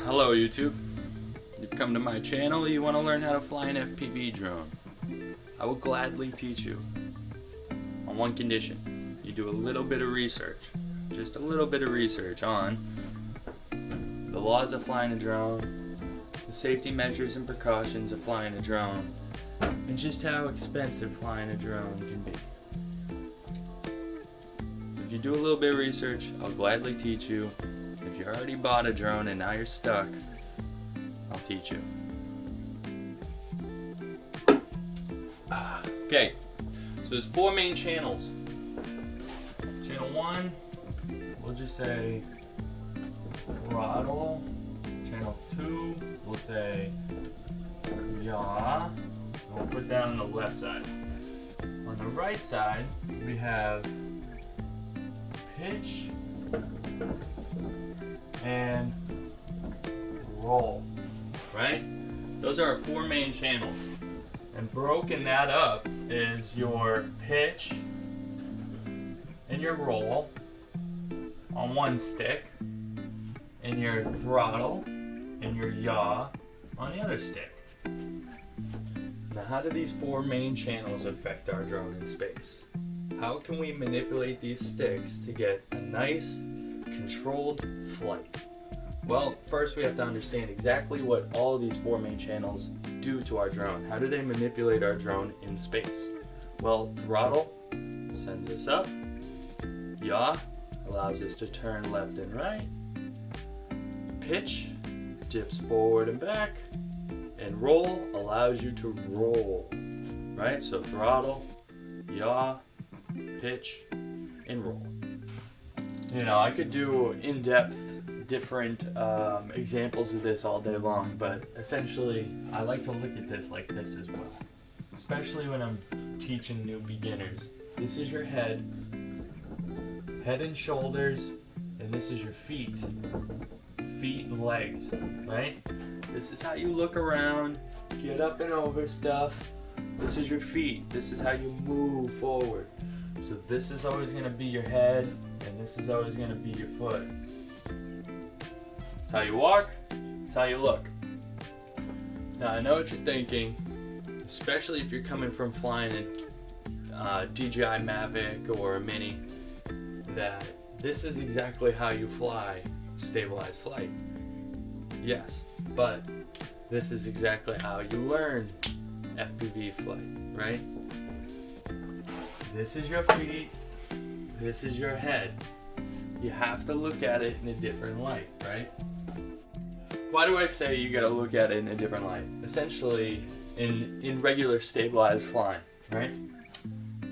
Hello YouTube, you've come to my channel. You want to learn how to fly an FPV drone. I will gladly teach you on one condition: you do a little bit of research, just a little bit of research on the laws of flying a drone, the safety measures and precautions of flying a drone, and just how expensive flying a drone can be. If you do a little bit of research, I'll gladly teach you. If you already bought a drone and now you're stuck, I'll teach you. Okay, so there's 4 main channels. Channel 1, we'll just say throttle. Channel 2, we'll say yaw. We'll put that on the left side. On the right side, we have pitch and roll, right? Those are our 4 main channels. And broken that up is your pitch and your roll on one stick, and your throttle and your yaw on the other stick. Now, how do these 4 main channels affect our drone in space? How can we manipulate these sticks to get a nice, controlled flight? Well, first we have to understand exactly what all of these 4 main channels do to our drone. How do they manipulate our drone in space? Well, throttle sends us up. Yaw allows us to turn left and right. Pitch dips forward and back. And roll allows you to roll, right? So throttle, yaw, pitch, and roll. You know, I could do in-depth different examples of this all day long, but essentially I like to look at this like this as well, especially when I'm teaching new beginners. This is your head and shoulders, and this is your feet and legs, right? This is how you look around, get up and over stuff. This is your feet. This is how you move forward. So this is always going to be your head, and this is always going to be your foot. It's how you walk, it's how you look. Now, I know what you're thinking, especially if you're coming from flying a DJI Mavic or a Mini, that this is exactly how you fly stabilized flight. Yes, but this is exactly how you learn FPV flight, right? This is your feet, this is your head. You have to look at it in a different light, right? Why do I say you gotta look at it in a different light? Essentially, in regular stabilized flying, right?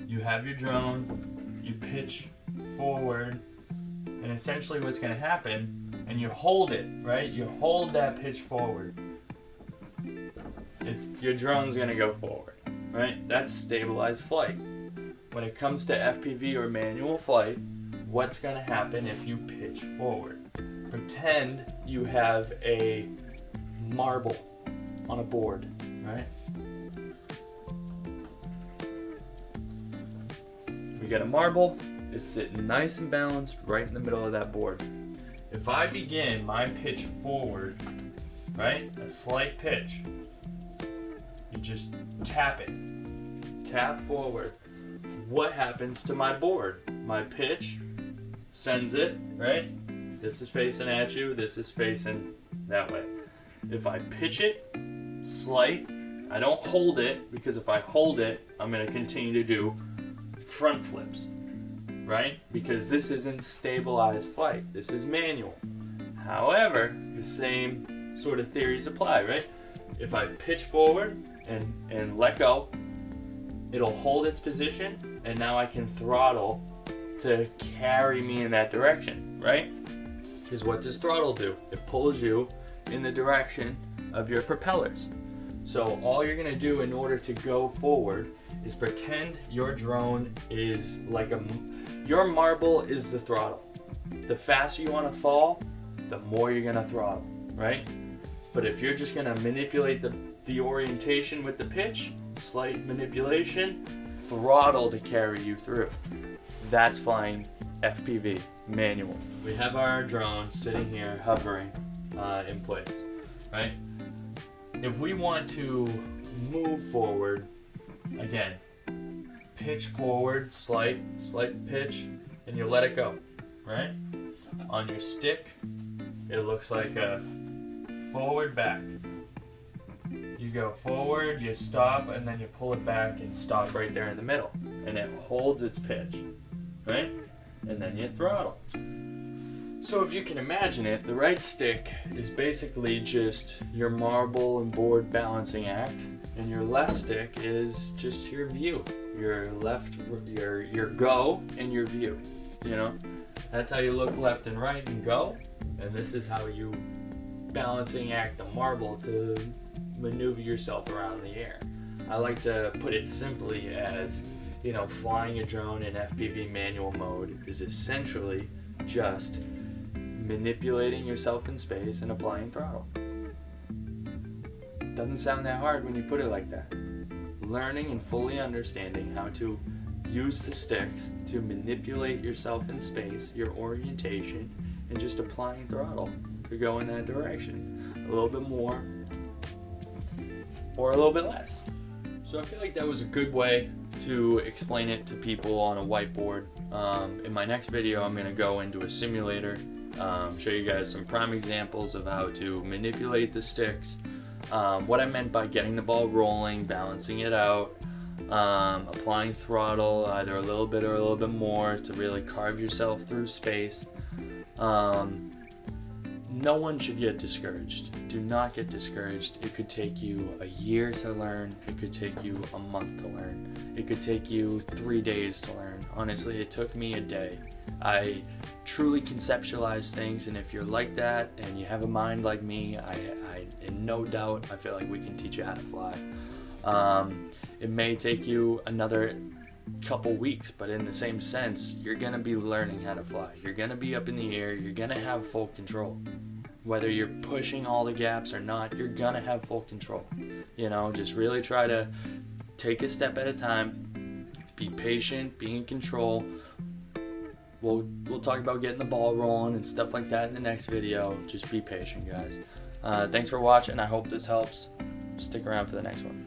You have your drone, you pitch forward, and essentially what's gonna happen, and you hold it, right? You hold that pitch forward. Your drone's gonna go forward, right? That's stabilized flight. When it comes to FPV or manual flight, what's gonna happen if you pitch forward? Pretend you have a marble on a board, right? We got a marble, it's sitting nice and balanced right in the middle of that board. If I begin my pitch forward, right, a slight pitch, you just tap it, tap forward. What happens to my board? My pitch sends it, right? This is facing at you, this is facing that way. If I pitch it, slight, I don't hold it, because if I hold it, I'm going to continue to do front flips, right? Because this isn't stabilized flight, this is manual. However, the same sort of theories apply, right? If I pitch forward and let go, it'll hold its position, and now I can throttle to carry me in that direction, right? Because what does throttle do? It pulls you in the direction of your propellers. So all you're gonna do in order to go forward is pretend your drone is like your marble is the throttle. The faster you wanna fall, the more you're gonna throttle, right? But if you're just gonna manipulate the orientation with the pitch, slight manipulation, throttle to carry you through. That's flying FPV, manual. We have our drone sitting here hovering in place, right? If we want to move forward, again, pitch forward, slight pitch, and you let it go, right? On your stick, it looks like a forward back. You go forward, you stop, and then you pull it back and stop right there in the middle. And it holds its pitch, right? And then you throttle. So if you can imagine it, the right stick is basically just your marble and board balancing act, and your left stick is just your view. Your left, your go and your view, you know? That's how you look left and right and go, and this is how you balancing act the marble to maneuver yourself around the air. I like to put it simply as, you know, flying a drone in FPV manual mode is essentially just manipulating yourself in space and applying throttle. Doesn't sound that hard when you put it like that. Learning and fully understanding how to use the sticks to manipulate yourself in space, your orientation, and just applying throttle to go in that direction. A little bit more or a little bit less. So I feel like that was a good way to explain it to people on a whiteboard. In my next video, I'm going to go into a simulator, show you guys some prime examples of how to manipulate the sticks, what I meant by getting the ball rolling, balancing it out, applying throttle, either a little bit or a little bit more to really carve yourself through space. No one should get discouraged. Do not get discouraged. It could take you a year to learn. It could take you a month to learn. It could take you 3 days to learn. Honestly, it took me a day. I truly conceptualize things, and if you're like that and you have a mind like me, I in no doubt, I feel like we can teach you how to fly. It may take you another couple weeks, but in the same sense, you're gonna be learning how to fly. You're gonna be up in the air. You're gonna have full control. Whether you're pushing all the gaps or not, you're gonna have full control. You know, just really try to take a step at a time. Be patient. Be in control. We'll talk about getting the ball rolling and stuff like that in the next video. Just be patient, guys. Thanks for watching. I hope this helps. Stick around for the next one.